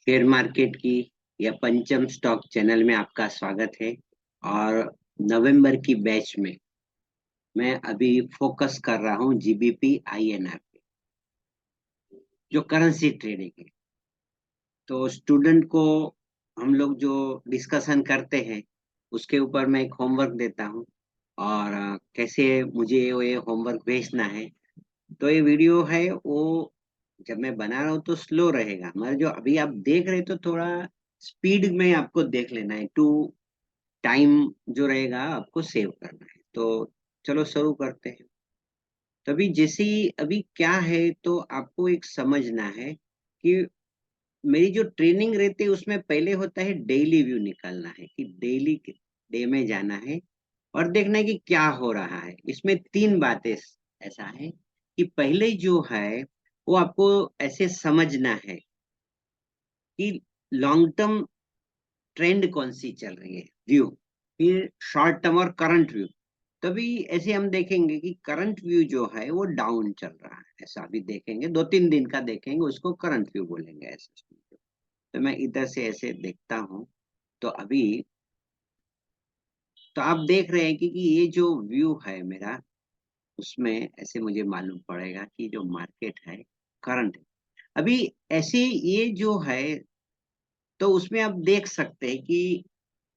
Share market की या पंचम स्टॉक चैनल में आपका स्वागत है। और नवंबर की बैच में मैं अभी फोकस कर रहा हूँ जीबीपी आईएनआर पे, जो करेंसी ट्रेडिंग है। तो स्टूडेंट को हम लोग जो डिस्कशन करते हैं उसके ऊपर मैं एक होमवर्क देता हूँ, और कैसे मुझे ये होमवर्क भेजना है। तो ये वीडियो है वो, जब मैं बना रहा हूँ तो स्लो रहेगा, मगर जो अभी आप देख रहे हो तो थोड़ा स्पीड में आपको देख लेना है, टू टाइम जो रहेगा आपको सेव करना है। तो चलो शुरू करते हैं। तभी जैसे ही अभी क्या है, तो आपको एक समझना है कि मेरी जो ट्रेनिंग रहती है उसमें पहले होता है डेली व्यू निकालना है, कि डेली डे में जाना है और देखना है कि क्या हो रहा है। इसमें तीन बातें ऐसा है कि पहले जो है वो आपको ऐसे समझना है कि लॉन्ग टर्म ट्रेंड कौन सी चल रही है, व्यू। फिर शॉर्ट टर्म और करंट व्यू। तभी ऐसे हम देखेंगे कि करंट व्यू जो है वो डाउन चल रहा है, ऐसा भी देखेंगे, 2-3 दिन का देखेंगे, उसको करंट व्यू बोलेंगे ऐसा समझो। तो मैं इधर से ऐसे देखता हूँ। तो अभी तो आप देख रहे हैं कि ये जो व्यू है मेरा, उसमें ऐसे मुझे मालूम पड़ेगा कि जो मार्केट है करंट है अभी ऐसे, ये जो है, तो उसमें आप देख सकते हैं कि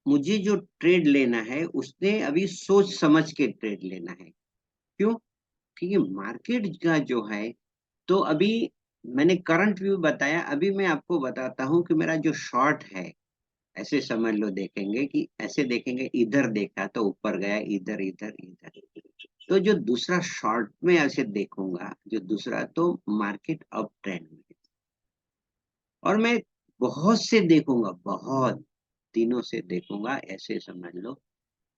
मुझे जो ट्रेड लेना है उसने अभी सोच समझ के ट्रेड लेना है। क्यों? क्योंकि मार्केट का जो है, तो अभी मैंने करंट व्यू बताया, अभी मैं आपको बताता हूँ कि मेरा जो शॉर्ट है, ऐसे समझ लो, देखेंगे कि ऐसे देखेंगे, इधर देखा तो ऊपर गया, इधर इधर इधर। तो जो दूसरा शॉर्ट में ऐसे देखूंगा, जो दूसरा, तो मार्केट अप ट्रेंड में है। और मैं बहुत से देखूंगा, बहुत दिनों से देखूंगा, ऐसे समझ लो।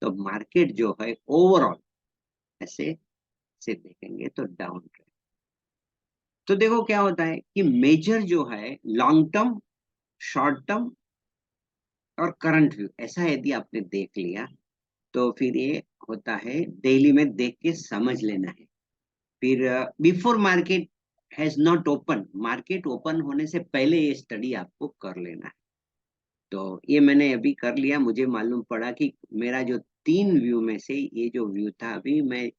तो मार्केट जो है ओवरऑल ऐसे से देखेंगे तो डाउन ट्रेंड। तो देखो क्या होता है कि मेजर जो है लॉन्ग टर्म, शॉर्ट टर्म और करंट व्यू, ऐसा यदि आपने देख लिया तो फिर ये होता है डेली में देख के समझ लेना है। फिर before market has not open, market open होने से पहले ये स्टडी आपको कर लेना है। तो ये मैंने अभी कर लिया, मुझे मालूम पड़ा कि मेरा जो तीन व्यू में से ये जो व्यू था, अभी मैं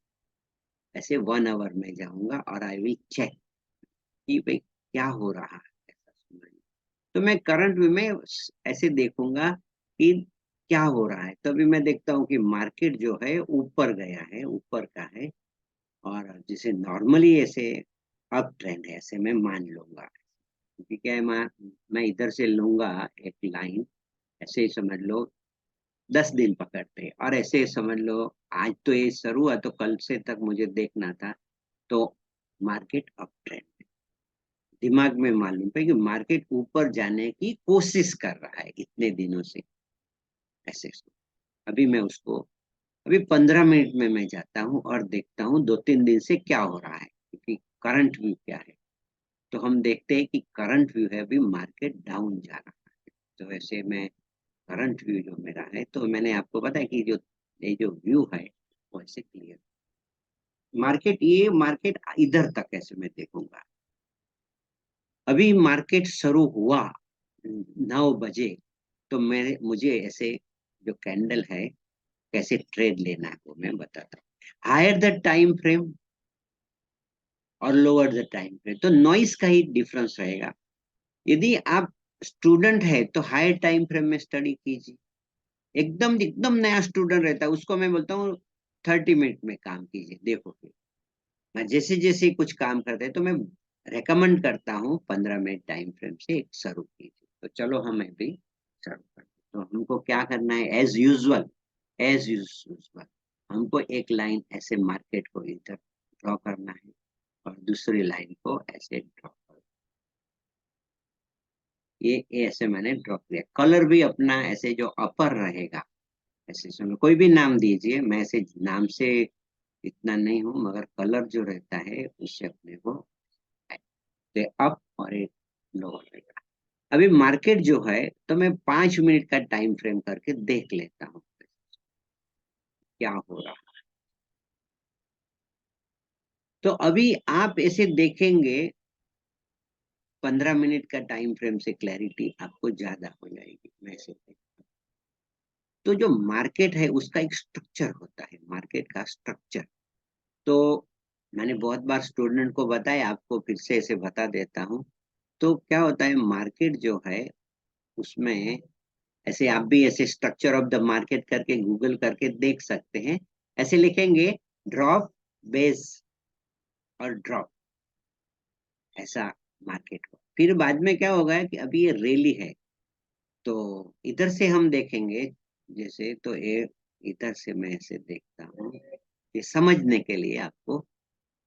ऐसे 1 आवर में जाऊंगा और आई विल चेक कि भाई क्या हो रहा है, ऐसा समझ। तो मैं करंट व्यू में ऐसे देखूंगा कि क्या हो रहा है। तभी मैं देखता हूँ कि मार्केट जो है ऊपर गया है, ऊपर का है। और जिसे नॉर्मली ऐसे अप ट्रेंड है, ऐसे मैं मान लूंगा, क्योंकि क्या है, मैं इधर से लूंगा एक लाइन, ऐसे ही समझ लो 10 दिन पकड़ते हैं, और ऐसे समझ लो आज तो ये शुरू हुआ तो कल से तक मुझे देखना था। तो मार्केट अप ट्रेंड, दिमाग में मालूम है कि मार्केट ऊपर जाने की कोशिश कर रहा है इतने दिनों से, ऐसे। अभी मैं उसको, अभी 15 मिनट में मैं जाता हूँ और देखता हूँ 2-3 दिन से क्या हो रहा है, क्योंकि करंट व्यू क्या है। तो हम देखते हैं कि करंट व्यू है अभी मार्केट डाउन जा रहा है। तो ऐसे में करंट व्यू जो मेरा है, तो मैंने आपको पता है कि जो ये जो व्यू है वो ऐसे क्लियर, मार्केट, ये मार्केट इधर तक ऐसे मैं देखूंगा। अभी मार्केट शुरू हुआ 9 बजे, तो मुझे ऐसे जो कैंडल है कैसे ट्रेड लेना है वो मैं बताता हूँ। हायर द टाइम फ्रेम और लोअर द टाइम फ्रेम, तो नॉइस का ही डिफरेंस रहेगा। यदि आप स्टूडेंट है तो हायर टाइम फ्रेम में स्टडी कीजिए। एकदम एकदम नया स्टूडेंट रहता है उसको मैं बोलता हूँ 30 मिनट में काम कीजिए, देखो फिर। मैं जैसे जैसे कुछ काम करते हैं तो मैं रेकमेंड करता हूँ 15 मिनट टाइम फ्रेम से एक शुरू कीजिए। तो चलो हम अभी शुरू करते हैं। तो हमको क्या करना है, एज यूजुअल, एज यूजुअल हमको एक लाइन ऐसे मार्केट को इधर ड्रॉ करना है, और दूसरी लाइन को ऐसे ड्रॉ कर, ये ऐसे मैंने ड्रॉ किया। कलर भी अपना ऐसे जो अपर रहेगा, ऐसे सुनो, कोई भी नाम दीजिए, मैं ऐसे नाम से इतना नहीं हूँ, मगर कलर जो रहता है उससे अपने को अप और एक लोअर रहेगा। अभी मार्केट जो है, तो मैं 5 मिनट का टाइम फ्रेम करके देख लेता हूँ क्या हो रहा है। तो अभी आप ऐसे देखेंगे 15 मिनट का टाइम फ्रेम से क्लैरिटी आपको ज्यादा हो जाएगी। मैं ऐसे तो जो मार्केट है उसका एक स्ट्रक्चर होता है, मार्केट का स्ट्रक्चर। तो मैंने बहुत बार स्टूडेंट को बताया, आपको फिर से ऐसे बता देता हूँ। तो क्या होता है, मार्केट जो है उसमें ऐसे आप भी ऐसे स्ट्रक्चर ऑफ द मार्केट करके गूगल करके देख सकते हैं। ऐसे लिखेंगे ड्रॉप, बेस और ड्रॉप, ऐसा मार्केट को। फिर बाद में क्या होगा कि अभी ये रैली है, तो इधर से हम देखेंगे जैसे, तो ये इधर से मैं ऐसे देखता हूँ ये समझने के लिए आपको।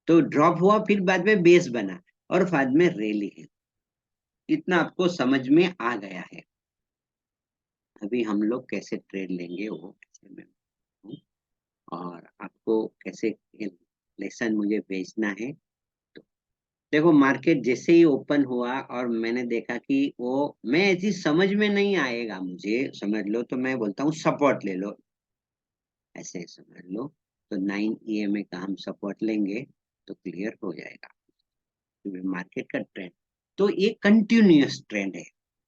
तो ड्रॉप हुआ, फिर बाद में बेस बना, और बाद में रैली है। इतना आपको समझ में आ गया है। अभी हम लोग कैसे ट्रेड लेंगे वो कैसे मैं हूँ, और आपको कैसे लेसन मुझे भेजना है। तो देखो, मार्केट जैसे ही ओपन हुआ और मैंने देखा कि वो, मैं ऐसी समझ में नहीं आएगा मुझे, समझ लो तो मैं बोलता हूँ सपोर्ट ले लो, ऐसे समझ लो। तो 9 EMA का हम सपोर्ट लेंगे तो क्लियर हो जाएगा, क्योंकि मार्केट का ट्रेंड तो ये कंटिन्यूअस ट्रेंड है।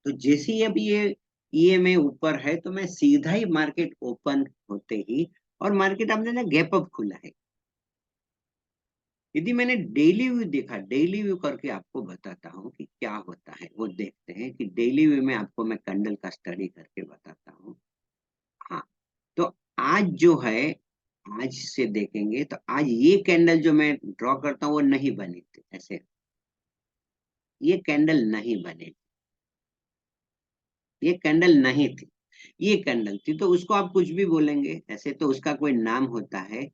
तो जैसे ही अब ये EMA ऊपर है, तो मैं सीधा ही मार्केट ओपन होते ही, और मार्केट आपने ना गैप अप खुला है। यदि मैंने डेली व्यू देखा, डेली व्यू करके आपको बताता हूँ कि क्या होता है, वो देखते हैं कि डेली व्यू में आपको मैं कैंडल का स्टडी करके बताता हूँ। हाँ, तो आज जो है, आज से देखेंगे तो आज ये कैंडल जो मैं ड्रॉ करता हूँ वो नहीं बनी थी ऐसे, ये कैंडल नहीं बने, ये कैंडल नहीं थी, ये कैंडल थी। तो उसको आप कुछ भी बोलेंगे ऐसे, तो उसका कोई नाम होता है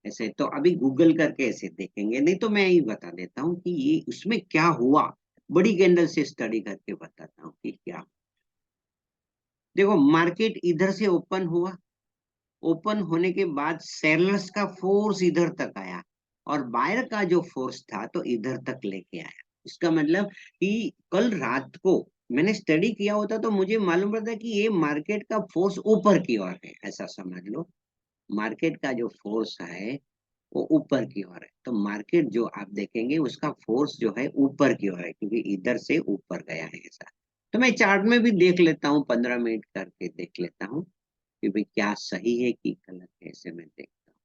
ऐसे। तो अभी गूगल करके ऐसे देखेंगे, नहीं तो मैं यही बता देता हूँ कि ये उसमें क्या हुआ, बड़ी कैंडल से स्टडी करके बताता हूँ कि क्या। देखो, मार्केट इधर से ओपन हुआ, ओपन होने के बाद सेलर्स का फोर्स इधर तक आया, और बायर का जो फोर्स था तो इधर तक लेके आया। इसका मतलब कि कल रात को मैंने स्टडी किया होता तो मुझे मालूम पड़ता कि ये मार्केट का फोर्स ऊपर की ओर है, ऐसा समझ लो। मार्केट का जो फोर्स है वो ऊपर की ओर है, तो मार्केट जो आप देखेंगे उसका फोर्स जो है ऊपर की ओर है, क्योंकि इधर से ऊपर गया है ऐसा। तो मैं चार्ट में भी देख लेता हूँ, 15 मिनट करके देख लेता हूँ कि भाई क्या सही है कि गलत है, ऐसे मैं देखता हूँ।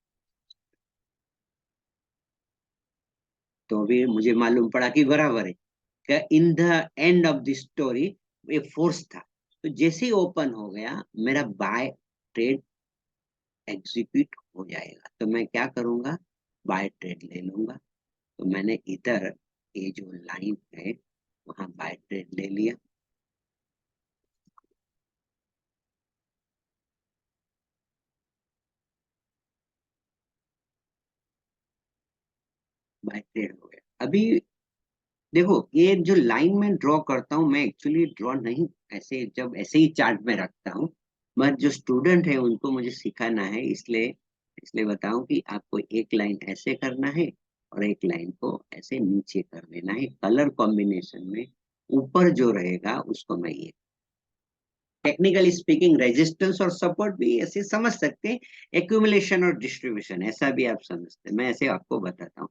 तो भी मुझे मालूम पड़ा कि बराबर है, कि in the end of the story ये फोर्स था। तो जैसे ही ओपन हो गया, मेरा बाय ट्रेड एग्जीक्यूट हो जाएगा, तो मैं क्या करूंगा, बाय ट्रेड ले लूंगा। तो मैंने इधर ये जो लाइन है वहां बाय ट्रेड ले लिया, बाय ट्रेड हो गया। अभी देखो, ये जो लाइन में ड्रॉ करता हूँ, मैं एक्चुअली ड्रॉ नहीं ऐसे, जब ऐसे ही चार्ट में रखता हूँ, बट जो स्टूडेंट है उनको मुझे सिखाना है, इसलिए इसलिए बताऊं कि आपको एक लाइन ऐसे करना है और एक लाइन को ऐसे नीचे कर देना है, कलर कॉम्बिनेशन में ऊपर जो रहेगा उसको मैं ये, टेक्निकली स्पीकिंग रेजिस्टेंस और सपोर्ट भी ऐसे समझ सकते हैं, एक्यूमुलेशन और डिस्ट्रीब्यूशन ऐसा भी आप समझते हैं, मैं ऐसे आपको बताता हूँ।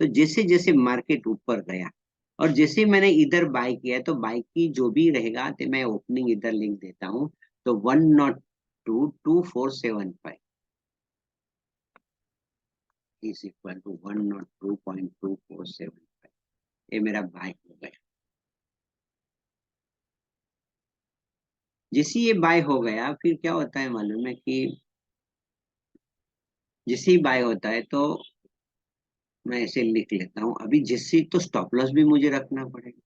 तो जैसे जैसे मार्केट ऊपर गया और जैसे मैंने इधर बाय किया, तो बाय की जो भी रहेगा तो मैं ओपनिंग इधर लिंक देता हूँ। तो 102.2475 इज इक्वल टू 102.2475, ये मेरा बाय हो गया। जैसे ये बाय हो गया, फिर क्या होता है मालूम है कि जैसे ही बाय होता है तो मैं ऐसे लिख लेता हूँ। अभी जैसे तो स्टॉप लॉस भी मुझे रखना पड़ेगा,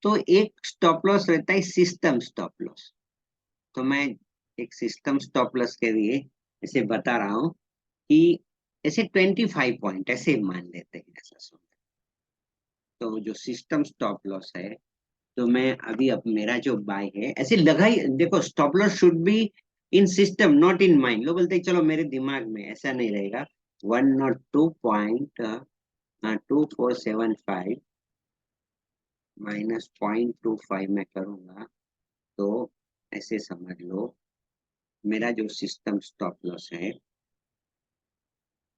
तो एक स्टॉप लॉस रहता है सिस्टम स्टॉप लॉस। तो मैं एक सिस्टम स्टॉप लॉस के लिए ऐसे बता रहा हूँ कि ऐसे 25 पॉइंट ऐसे मान लेते हैं, ऐसा समझ। तो जो सिस्टम स्टॉप लॉस है, तो मैं अभी, अब मेरा जो बाय है ऐसे लगा ही, देखो stop loss should be in system not in mind. लोग बोलते हैं चलो मेरे दिमाग में, ऐसा नहीं रहेगा। 102.2475 -0.25 में करूंगा, तो ऐसे समझ लो मेरा जो सिस्टम स्टॉप लॉस है,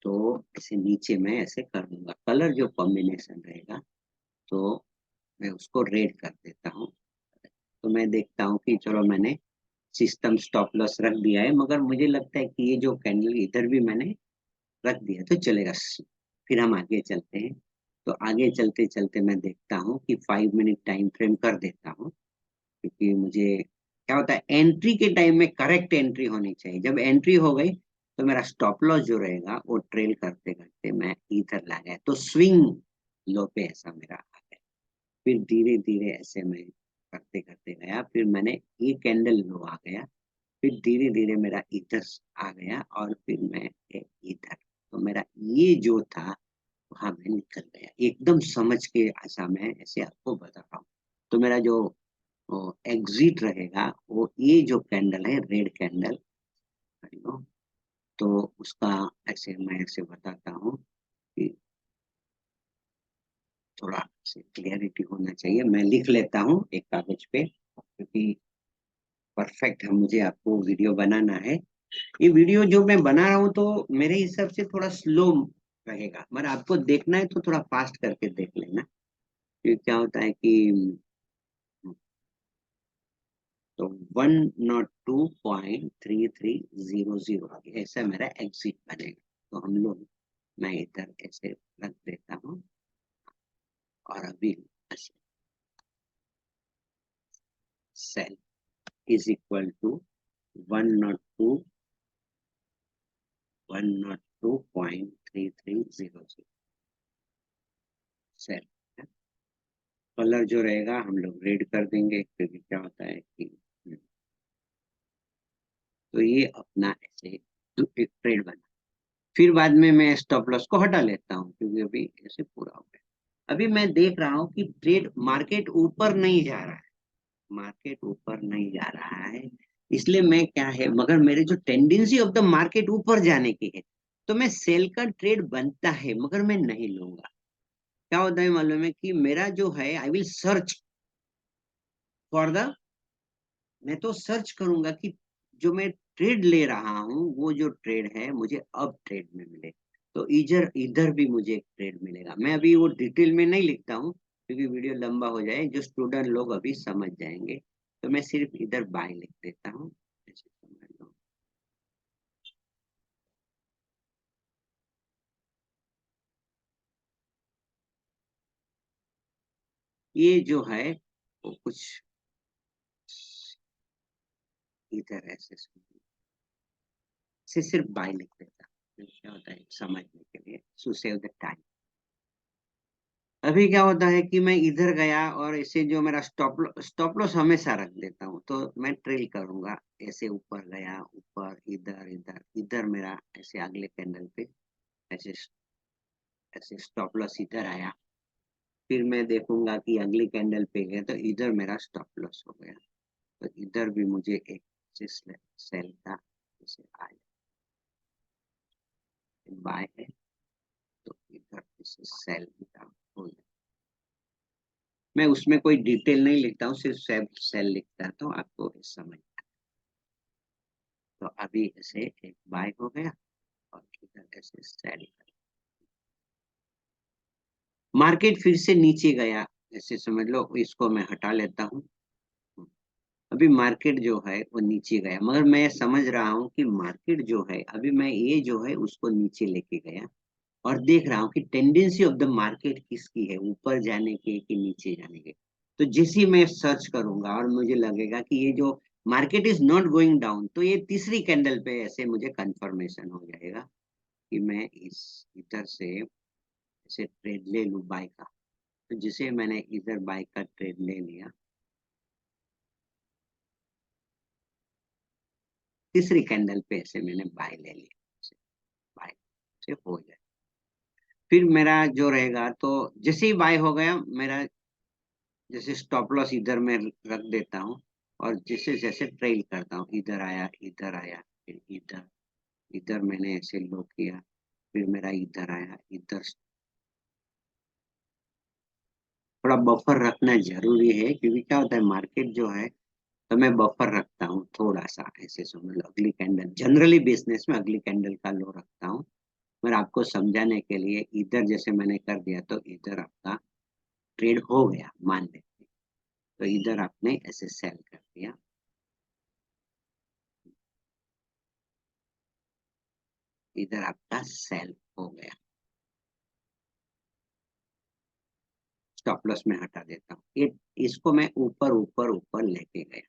तो ऐसे नीचे में ऐसे कर दूंगा, कलर जो कॉम्बिनेशन रहेगा। तो मैं उसको रेड कर देता हूँ। तो मैं देखता हूँ कि चलो मैंने सिस्टम स्टॉप लॉस रख दिया है, मगर मुझे लगता है कि ये जो कैंडल इधर भी मैंने रख दिया तो चलेगा। फिर हम आगे चलते हैं। तो आगे चलते चलते मैं देखता हूँ कि 5 मिनट टाइम फ्रेम कर देता हूँ, क्योंकि मुझे क्या होता है, एंट्री के टाइम में करेक्ट एंट्री होनी चाहिए। जब एंट्री हो गई तो मेरा स्टॉप लॉस जो रहेगा वो ट्रेल करते करते मैं इधर ला गया, तो स्विंग लो पे ऐसा मेरा आ गया। फिर धीरे धीरे ऐसे मैं करते करते गया, फिर मैंने ये कैंडल लो आ गया, फिर धीरे धीरे मेरा इधर आ गया, और फिर मैं इधर। तो मेरा ये जो था वहां मैं निकल गया एकदम समझ के। ऐसा मैं ऐसे आपको बता रहा हूँ। तो मेरा जो एग्जिट रहेगा वो ये जो कैंडल है, रेड कैंडल, तो उसका ऐसे मैं ऐसे बताता हूँ कि थोड़ा से क्लियरिटी होना चाहिए। मैं लिख लेता हूँ एक कागज पे, क्योंकि परफेक्ट है, मुझे आपको वीडियो बनाना है। ये वीडियो जो मैं बना रहा हूँ तो मेरे हिसाब से थोड़ा स्लो रहेगा, मगर आपको देखना है तो थोड़ा फास्ट करके देख लेना। क्योंकि क्या होता है कि तो 102.3300 ऐसा मेरा एग्जिट बनेगा। तो हम लोग, मैं इधर ऐसे रख देता हूँ, और अभी sell is equal to 102.3300 sell. Colour जो रहेगा हम लोग रेड कर देंगे, क्योंकि क्या होता है कि तो ये अपना ऐसे एक ट्रेड बना। फिर बाद में मैं स्टॉप लॉस को हटा लेता हूँ, क्योंकि अभी ऐसे पूरा हो गया। अभी मैं देख रहा हूँ कि ट्रेड मार्केट ऊपर नहीं जा रहा है, मार्केट ऊपर नहीं जा रहा है। इसलिए मैं क्या है, मगर मेरे जो टेंडेंसी ऑफ द मार्केट ऊपर जाने की है, तो मैं सेल का ट्रेड बनता है, मगर मैं नहीं लूंगा। क्या होता है मालूम है कि मेरा जो है, I will search for the, मैं तो सर्च करूंगा कि जो मैं ट्रेड ले रहा हूँ वो जो ट्रेड है मुझे अब ट्रेड में मिले। तो इधर इधर भी मुझे एक ट्रेड मिलेगा। मैं अभी वो डिटेल में नहीं लिखता हूँ, क्योंकि वीडियो लंबा हो जाए, जो स्टूडेंट लोग अभी समझ जाएंगे। तो मैं सिर्फ इधर बाय लिख देता हूँ, ऐसे समझ लो। ये जो है वो कुछ इधर ऐसे सिर्फ बाय लिख देता हूँ। क्या होता है समझने के लिए, टू सेव द टाइम। अभी क्या होता है कि मैं इधर गया और ऐसे जो मेरा स्टॉप लॉस हमेशा रख देता हूँ, तो मैं ट्रेल करूंगा। ऐसे ऊपर गया, ऊपर, इधर इधर इधर मेरा ऐसे अगले कैंडल पे ऐसे ऐसे स्टॉप लॉस इधर आया। फिर मैं देखूंगा कि अगली कैंडल पे गया तो इधर मेरा स्टॉप लॉस हो गया। तो इधर भी मुझे एक सेल का जैसे आया, बाय है, तो इधर जैसे सेल का हो जाए। मैं उसमें कोई डिटेल नहीं लिखता हूँ, सिर्फ सेल सेल लिखता हूँ, आपको समझ। तो अभी ऐसे एक बाय हो गया, और इधर ऐसे सेल। मार्केट फिर से नीचे गया, ऐसे समझ लो, इसको मैं हटा लेता हूँ। अभी मार्केट जो है वो नीचे गया, मगर मैं समझ रहा हूँ कि मार्केट जो है, अभी मैं ये जो है उसको नीचे लेके गया, और देख रहा हूँ कि टेंडेंसी ऑफ द मार्केट किसकी है, ऊपर जाने की कि नीचे जाने की। तो जैसे ही मैं सर्च करूंगा और मुझे लगेगा कि ये जो market is not going down, तो ये तीसरी कैंडल पे ऐसे मुझे कंफर्मेशन हो जाएगा कि मैं इस इधर से ऐसे ट्रेड ले लूं बाय का। तो जिसे मैंने इधर बाय का ट्रेड ले लिया, तीसरी कैंडल पे ऐसे मैंने बाय ले लिया, बाय से हो जाए। फिर मेरा जो रहेगा, तो जैसे ही बाय हो गया मेरा, जैसे स्टॉप लॉस इधर में रख देता हूँ, और जैसे जैसे ट्रेल करता हूँ, इधर आया, इधर आया, फिर इधर, इधर मैंने ऐसे लो किया, फिर मेरा इधर आया, इधर। थोड़ा बफर रखना जरूरी है, क्योंकि क्या होता है मार्केट जो है, तो मैं बफर रखता हूँ थोड़ा सा, ऐसे समझ लो अगली कैंडल, जनरली बिजनेस में अगली कैंडल का लो रखता हूँ। मैं आपको समझाने के लिए इधर जैसे मैंने कर दिया, तो इधर आपका ट्रेड हो गया मान लेते हैं, तो इधर आपने ऐसे सेल कर दिया, इधर आपका सेल हो गया। स्टॉप लॉस में हटा देता हूँ, ये इसको मैं ऊपर ऊपर ऊपर लेके गया।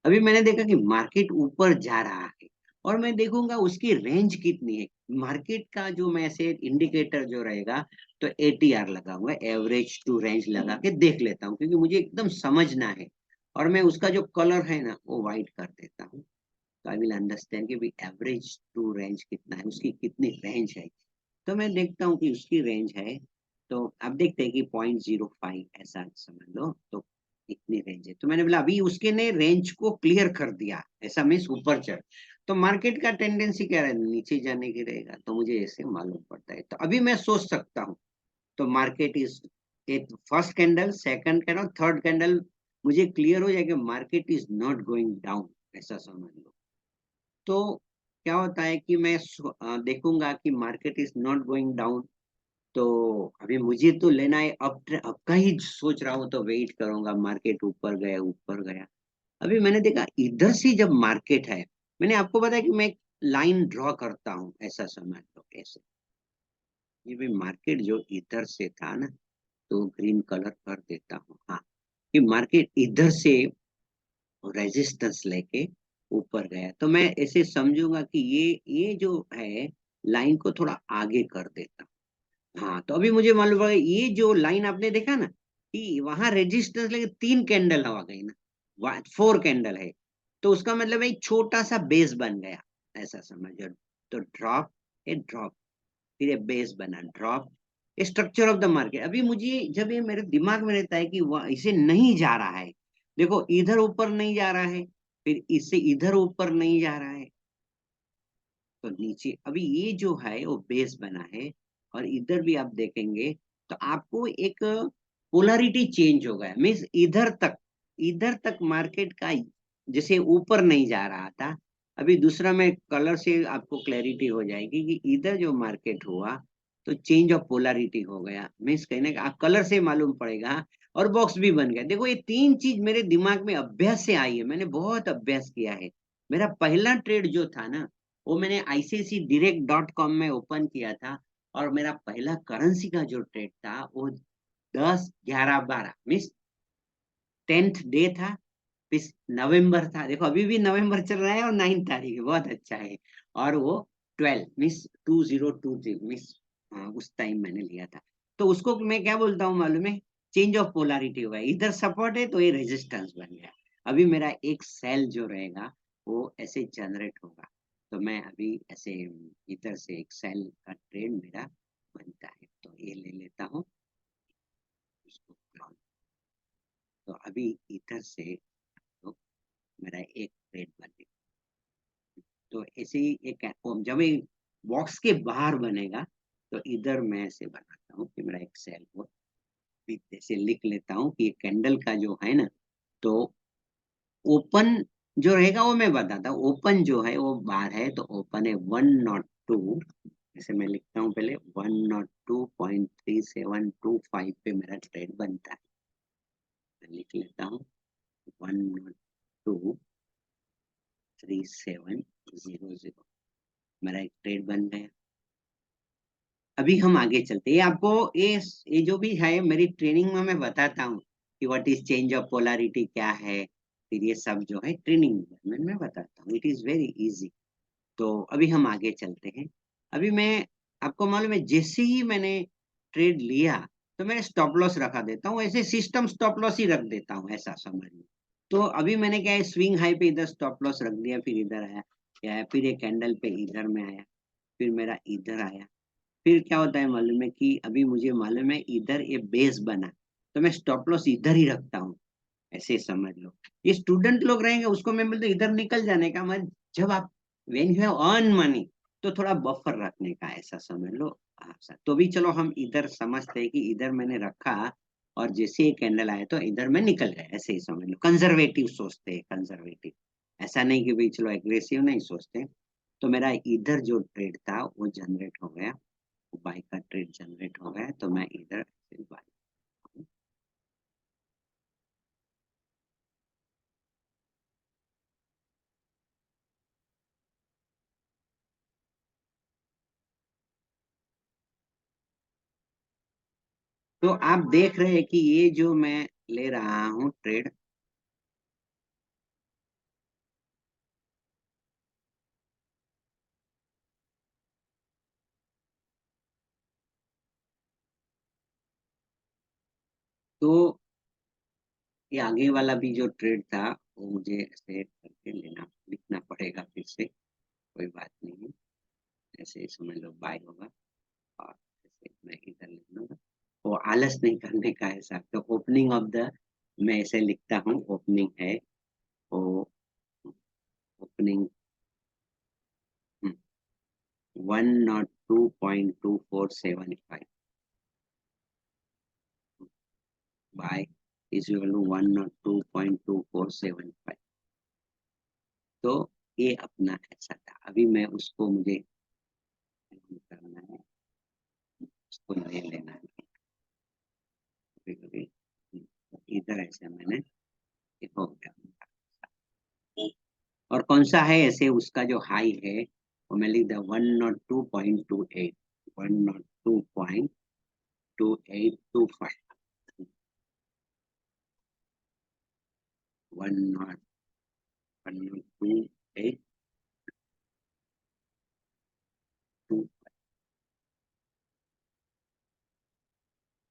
अभी मैंने देखा कि मार्केट ऊपर जा रहा है और मैं देखूंगा उसकी रेंज कितनी है। मार्केट का जो मैं से इंडिकेटर जो रहेगा, तो एटीआर लगा हुआ है, एवरेज टू रेंज लगा के देख लेता हूँ, क्योंकि मुझे एकदम समझना है। और मैं उसका जो कलर है ना वो व्हाइट कर देता हूँ, तो आई विल अंडरस्टैंड कि भाई एवरेज टू रेंज कितना है, उसकी कितनी रेंज है। तो मैं देखता हूँ कि उसकी रेंज है, तो अब देखते हैं कि 0.05 ऐसा समझ लो, तो इतनी रेंज है। तो मैंने बोला अभी उसके ने रेंज को क्लियर कर दिया, ऐसा मीन्स ऊपर चढ़। तो मार्केट का टेंडेंसी क्या रहेगा, नीचे जाने की रहेगा, तो मुझे ऐसे मालूम पड़ता है। तो अभी मैं सोच सकता हूँ, तो मार्केट इज एक first candle, second candle, third candle, मुझे क्लियर हो जाएगा market is not going down, ऐसा समझ लो। तो क्या होता है कि मैं देखूंगा कि market is not going down, तो अभी मुझे तो लेना है अब का ही सोच रहा हूँ, तो वेट करूंगा मार्केट ऊपर गया ऊपर गया। अभी मैंने देखा इधर से जब मार्केट है, मैंने आपको बताया कि मैं एक लाइन ड्रॉ करता हूँ, ऐसा समझ लो ऐसे। ये भी मार्केट जो इधर से था ना, तो ग्रीन कलर कर देता हूँ, हाँ। कि मार्केट इधर से रेजिस्टेंस लेके ऊपर गया, तो मैं ऐसे समझूंगा कि ये जो है लाइन को थोड़ा आगे कर देता हूँ। हाँ, तो अभी मुझे मालूम पड़ा ये जो लाइन आपने देखा ना कि वहां रेजिस्टेंस लेके 3 कैंडल आ गई ना, 4 कैंडल है, तो उसका मतलब एक छोटा सा बेस बन गया, ऐसा समझो। तो ड्रॉप, ए ड्रॉप, फिर ये बेस बना, drop, structure of the market. अभी मुझे जब ये मेरे दिमाग में रहता है कि वह इसे नहीं जा रहा है, देखो इधर ऊपर नहीं जा रहा है, फिर इससे इधर ऊपर नहीं जा रहा है, तो नीचे अभी ये जो है वो बेस बना है। और इधर भी आप देखेंगे तो आपको एक पोलरिटी चेंज हो गया, मीन्स इधर तक मार्केट का जैसे ऊपर नहीं जा रहा था। अभी दूसरा में कलर से आपको क्लैरिटी हो जाएगी कि इधर जो मार्केट हुआ, तो चेंज ऑफ पोलरिटी हो गया, मीन्स कहने का आप कलर से मालूम पड़ेगा। और बॉक्स भी बन गया। देखो ये 3 चीज मेरे दिमाग में अभ्यास से आई है, मैंने बहुत अभ्यास किया है। मेरा पहला ट्रेड जो था ना, वो मैंने ICICIdirect.com में ओपन किया था। और मेरा पहला करेंसी का जो ट्रेड था वो 10, 11, 12 मीन्स 10th डे था, फिर नवंबर था, देखो अभी भी नवंबर चल रहा है और 9 तारीख है, बहुत अच्छा है। और वो 12 मीन्स 2023 मीन्स उस टाइम मैंने लिया था। तो उसको मैं क्या बोलता हूँ मालूम है, चेंज ऑफ पोलारिटी हुआ है, इधर सपोर्ट है तो ये रेजिस्टेंस बन गया। अभी मेरा एक सेल जो रहेगा वो ऐसे जनरेट होगा, तो मैं अभी ऐसे इधर से एक सेल का ट्रेड मेरा बनता है, तो ये ले लेता हूँ इसको। तो अभी इधर से तो मेरा एक ट्रेड बनेगा, तो ऐसे ही एक जब ये बॉक्स के बाहर बनेगा, तो इधर मैं ऐसे बनाता हूँ कि मेरा एक सेल हो। फिर जैसे लिख लेता हूँ कि कैंडल का जो है ना, तो ओपन जो रहेगा वो मैं बताता हूँ। ओपन जो है वो बार है, तो ओपन है 102, जैसे मैं लिखता हूँ पहले 102.3725 पे मेरा ट्रेड बनता है। मैं लिख लेता हूँ 102.3700, मेरा एक ट्रेड बन गया। अभी हम आगे चलते हैं, आपको ये जो भी है मेरी ट्रेनिंग में मैं बताता हूँ कि what is change of polarity क्या है। फिर ये सब जो है ट्रेनिंग में मैं बताता हूँ, इट इज वेरी इजी। तो अभी हम आगे चलते हैं। अभी मैं आपको मालूम है जैसे ही मैंने ट्रेड लिया, तो मैं स्टॉप लॉस रखा देता हूँ, ऐसे सिस्टम स्टॉप लॉस ही रख देता हूँ, ऐसा समझ लो। तो अभी मैंने क्या है, स्विंग हाई पे इधर स्टॉप लॉस रख दिया, फिर इधर आया, क्या है, फिर ये कैंडल पे इधर में आया, फिर मेरा इधर आया। फिर क्या होता है मालूम है कि अभी मुझे मालूम है इधर ये बेस बना, तो मैं स्टॉप लॉस इधर ही रखता हूँ, ऐसे समझ लो। ये स्टूडेंट लोग रहेंगे उसको मैं बोलता हूँ इधर निकल जाने का, मैं जब आप when you have earn money, तो थोड़ा बफर रखने का, ऐसा समझ लो। हाँ सर, तो भी चलो हम इधर समझते हैं कि इधर मैंने रखा, और जैसे ही कैंडल आया तो इधर मैं निकल गया, ऐसे ही समझ लो। कंजर्वेटिव सोचते हैं, कंजर्वेटिव, ऐसा नहीं कि भाई चलो एग्रेसिव नहीं सोचते। तो मेरा इधर जो ट्रेड था वो जनरेट हो गया, बाई का ट्रेड जनरेट हो गया, तो मैं इधर से बाई, तो आप देख रहे हैं कि ये जो मैं ले रहा हूँ ट्रेड, तो ये आगे वाला भी जो ट्रेड था वो मुझे ऐसे करके लेना लिखना पड़ेगा फिर से, कोई बात नहीं है। ऐसे समझ लो बाय होगा और ऐसे मैं इधर लिख लूंगा। वो आलस नहीं करने का है साहब। तो ओपनिंग ऑफ द, मैं ऐसे लिखता हूँ, ओपनिंग है वो, opening 102.2475 buy is equal to 102.2475। तो ये अपना ऐसा था। अभी मैं उसको मुझे करना है, उसको ले लेना है कभी कभी। इधर ऐसे मैंने ये हो गया। और कौन सा है ऐसे, उसका जो हाई है वो मैं लिख दिया 102.28, 102.2825, 102.2825।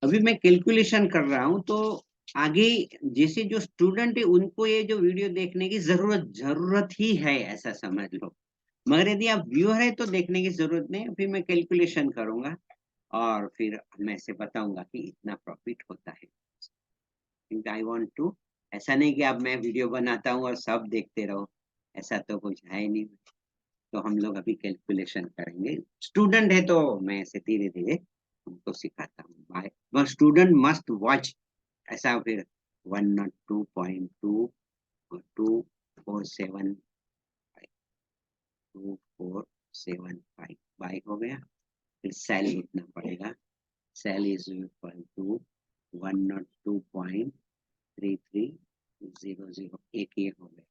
अभी मैं कैलकुलेशन कर रहा हूँ, तो आगे जैसे जो स्टूडेंट है उनको ये जो वीडियो देखने की जरूरत ही है, ऐसा समझ लो। मगर यदि आप व्यूअर है तो देखने की जरूरत नहीं। फिर मैं कैलकुलेशन करूंगा और फिर मैं से बताऊंगा कि इतना प्रॉफिट होता है। आई वांट टू, ऐसा नहीं कि अब मैं वीडियो बनाता हूँ और सब देखते रहो, ऐसा तो कुछ है नहीं। तो हम लोग अभी कैलकुलेशन करेंगे। स्टूडेंट है तो मैं ऐसे धीरे धीरे उनको सिखाता हूँ। बाय स्टूडेंट मस्ट वॉच, ऐसा फिर 102.247, 2475 बाय हो गया। फिर सेल लिखना पड़ेगा, सेल इज इक्वल टू 102.3300, एक ये हो गया।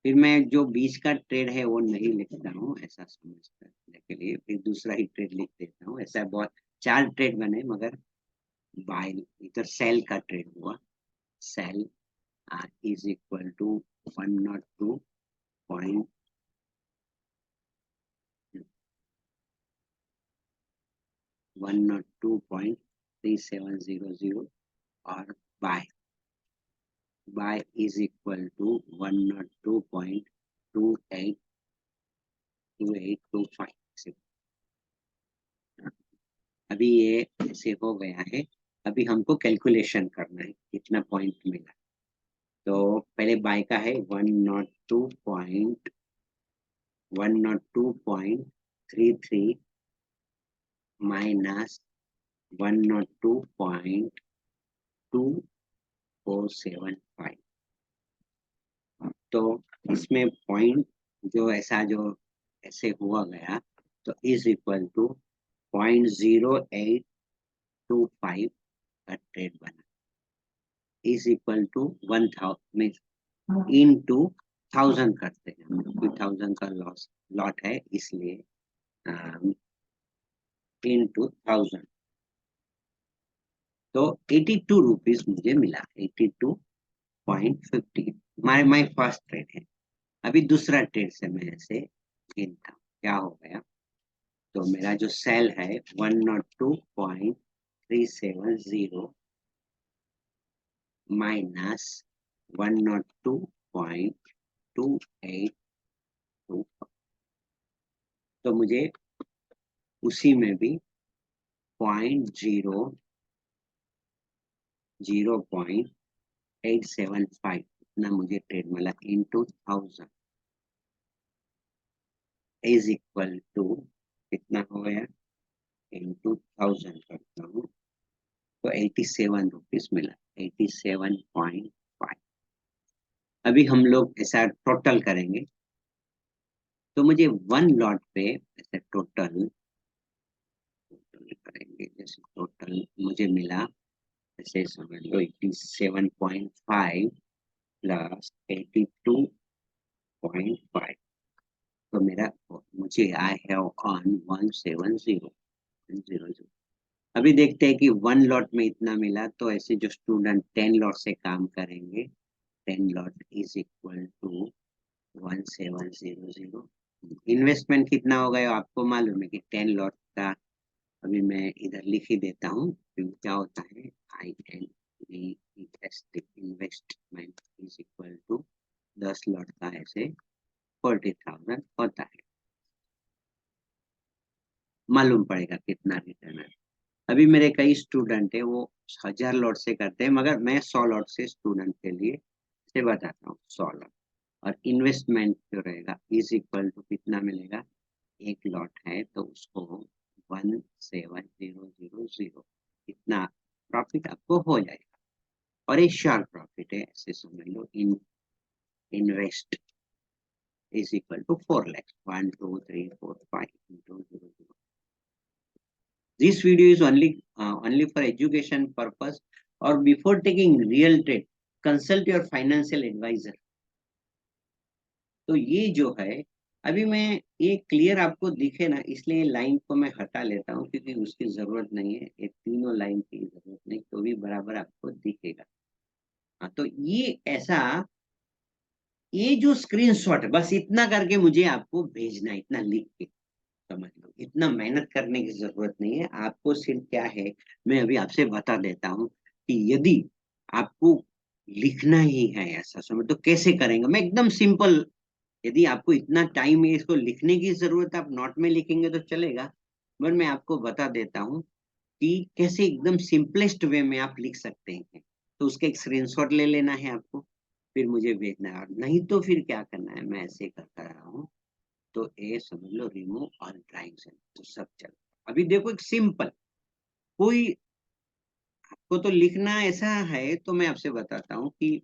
फिर मैं जो बीच का ट्रेड है वो नहीं लिखता हूँ, ऐसा समझ करने के लिए फिर दूसरा ही ट्रेड लिख देता हूँ। ऐसा बहुत 4 ट्रेड बने, मगर बाय इधर सेल का ट्रेड हुआ। सेल इज इक्वल टू 102., 102.3700, और बाय इज इक्वल टू 102.2825। अभी ये ऐसे हो गया है। अभी हमको कैलकुलेशन करना है कितना पॉइंट मिला। तो पहले बाय का है 102.33 माइनस 102.2475। तो इसमें पॉइंट जो ऐसा जो ऐसे हुआ गया, तो इज इक्वल टू 0.0825 का ट्रेड बना, is equal to 1000 into 1000 करते हैं हम लोग, 1000 का लॉस लॉट है इसलिए इन टू 1000। तो 82 रुपीज मुझे मिला, 82.50। माई फर्स्ट ट्रेड है। अभी दूसरा ट्रेड से मैं ऐसे गिनता हूँ क्या हो गया। तो मेरा जो सेल है 102.370 माइनस 102.2825। तो मुझे उसी में भी 0.875 इतना मुझे ट्रेड मिला इंटू 1000 इज इक्वल टू कितना हो गया, इंटू 1000 करता हूँ तो 87 रुपीज मिला, 87.5। अभी हम लोग ऐसा टोटल करेंगे, तो मुझे वन लॉट पे ऐसे टोटल करेंगे। जैसे टोटल मुझे मिला, ऐसे समझ लो 87.5 प्लस 82.5। तो मेरा मुझे आई हैव ऑन 170 0। अभी देखते हैं कि 1 लॉट में इतना मिला, तो ऐसे जो स्टूडेंट 10 लॉट से काम करेंगे, 10 lot is equal to 1700। Investment कितना होगा ये आपको मालूम है कि 10 लॉट का, अभी मैं इधर लिख ही देता हूँ, क्योंकि क्या होता है investment is equal to 10 lot का ऐसे 40,000 होता है। मालूम पड़ेगा कितना रिटर्न है। अभी मेरे कई स्टूडेंट है वो 1000 लॉट से करते हैं, मगर मैं 100 लॉट से स्टूडेंट के लिए से बताता हूँ 100 लॉट। और इन्वेस्टमेंट जो रहेगा इज इक्वल टू कितना मिलेगा, एक लॉट है तो उसको 17,000 इतना प्रॉफिट आपको हो जाएगा। और ये श्योर प्रॉफिट है, ऐसे समझ लो। Invest is equal to 4 lakh, 1 2 3 4 5 into 0. This video is only for education purpose, or before taking real trade, consult your financial advisor. तो ये जो है, अभी मैं ये क्लियर आपको दिखे ना, इसलिए लाइन को मैं हटा लेता हूँ, क्योंकि उसकी जरूरत नहीं है। ये तीनों लाइन की जरूरत नहीं, तो भी बराबर आपको दिखेगा। हाँ, तो ये ऐसा, ये जो स्क्रीनशॉट है बस इतना करके मुझे आपको भेजना है, इतना लिख के समझ लो। इतना मेहनत करने की जरूरत नहीं है आपको। सिर्फ क्या है, मैं अभी आपसे बता देता हूँ कि यदि आपको लिखना ही है ऐसा समझ, तो कैसे करेंगे। मैं एकदम सिंपल, यदि आपको इतना टाइम है इसको लिखने की जरूरत, आप नोट में लिखेंगे तो चलेगा, पर मैं आपको बता देता हूँ कि कैसे एकदम सिंपलेस्ट वे में आप लिख सकते हैं। तो उसका एक स्क्रीनशॉट ले लेना है आपको, फिर मुझे भेजना है। और नहीं तो फिर क्या करना है, मैं ऐसे करता रहा हूँ, तो ये समझ लो रिमूव ऑल ड्राइंग्स, तो सब चल। अभी देखो एक सिंपल, कोई आपको तो लिखना ऐसा है, तो मैं आपसे बताता हूँ कि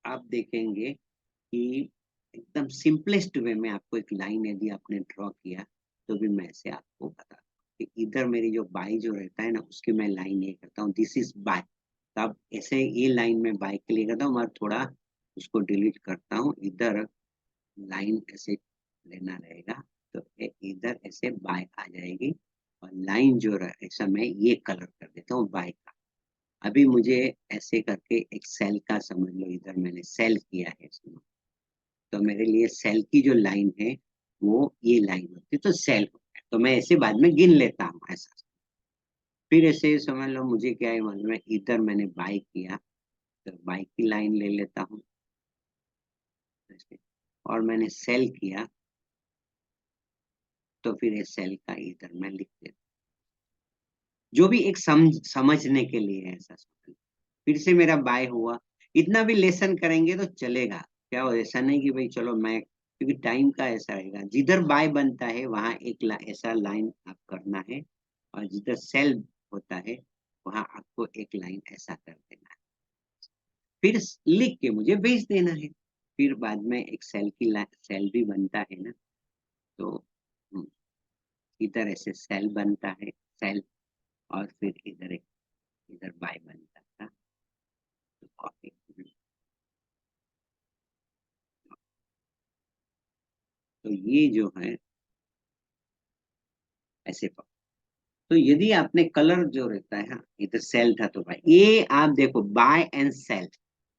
आप देखेंगे कि एकदम सिंपलेस्ट वे में आपको एक लाइन यदि आपने ड्रॉ किया, तो भी मैं ऐसे आपको बताता हूँ कि इधर मेरी जो बाई जो रहता है ना, उसकी मैं लाइन ये करता हूँ, दिस इज बाय। तो अब ऐसे ये लाइन में बाय के लिए करता हूँ, मैं थोड़ा उसको डिलीट करता हूँ, इधर लाइन ऐसे लेना रहेगा, तो इधर ऐसे बाय आ जाएगी। और लाइन जो ऐसा मैं ये कलर कर देता हूँ बाय का। अभी मुझे ऐसे करके एक सेल का समझ लो, इधर मैंने सेल किया है इसमें, तो मेरे लिए सेल की जो लाइन है वो ये लाइन होती है, तो सेल होता है। तो मैं ऐसे बाद में गिन लेता हूँ ऐसा। फिर ऐसे समझ लो, मुझे क्या है मालूम है, इधर मैंने बाय किया, तो बाय की लाइन ले लेता हूँ ऐसे। और मैंने सेल किया, तो फिर ये सेल का इधर मैं लिख देता हूँ। जो भी एक समझने के लिए है ऐसा समझ। फिर से मेरा बाय हुआ, इतना भी लेसन करेंगे तो चलेगा। क्या हो, ऐसा नहीं कि भाई चलो मैं, क्योंकि टाइम का ऐसा रहेगा, जिधर बाय बनता है वहां एक ऐसा लाइन आप करना है, और जिधर सेल होता है वहां आपको एक लाइन ऐसा कर देना है, फिर लिख के मुझे भेज देना है। फिर बाद में एक सेल की सेल भी बनता है ना, तो हम्म, इधर ऐसे सेल बनता है, सेल। और फिर इधर एक, इधर बाय बनता था, तो कॉपी। तो ये जो है ऐसे, तो यदि आपने कलर जो रहता है, हाँ इधर सेल था तो भाई ये आप देखो, buy and sell,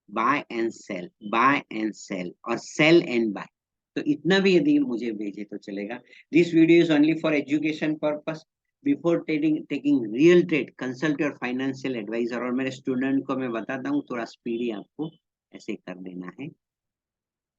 buy and sell, buy and sell, और सेल एंड बाय। तो इतना भी यदि मुझे भेजे तो चलेगा। This video is only for education purpose. Before taking taking real trade, consult your financial advisor. और मेरे स्टूडेंट को मैं बताता हूँ, थोड़ा स्पीडी आपको ऐसे कर देना है।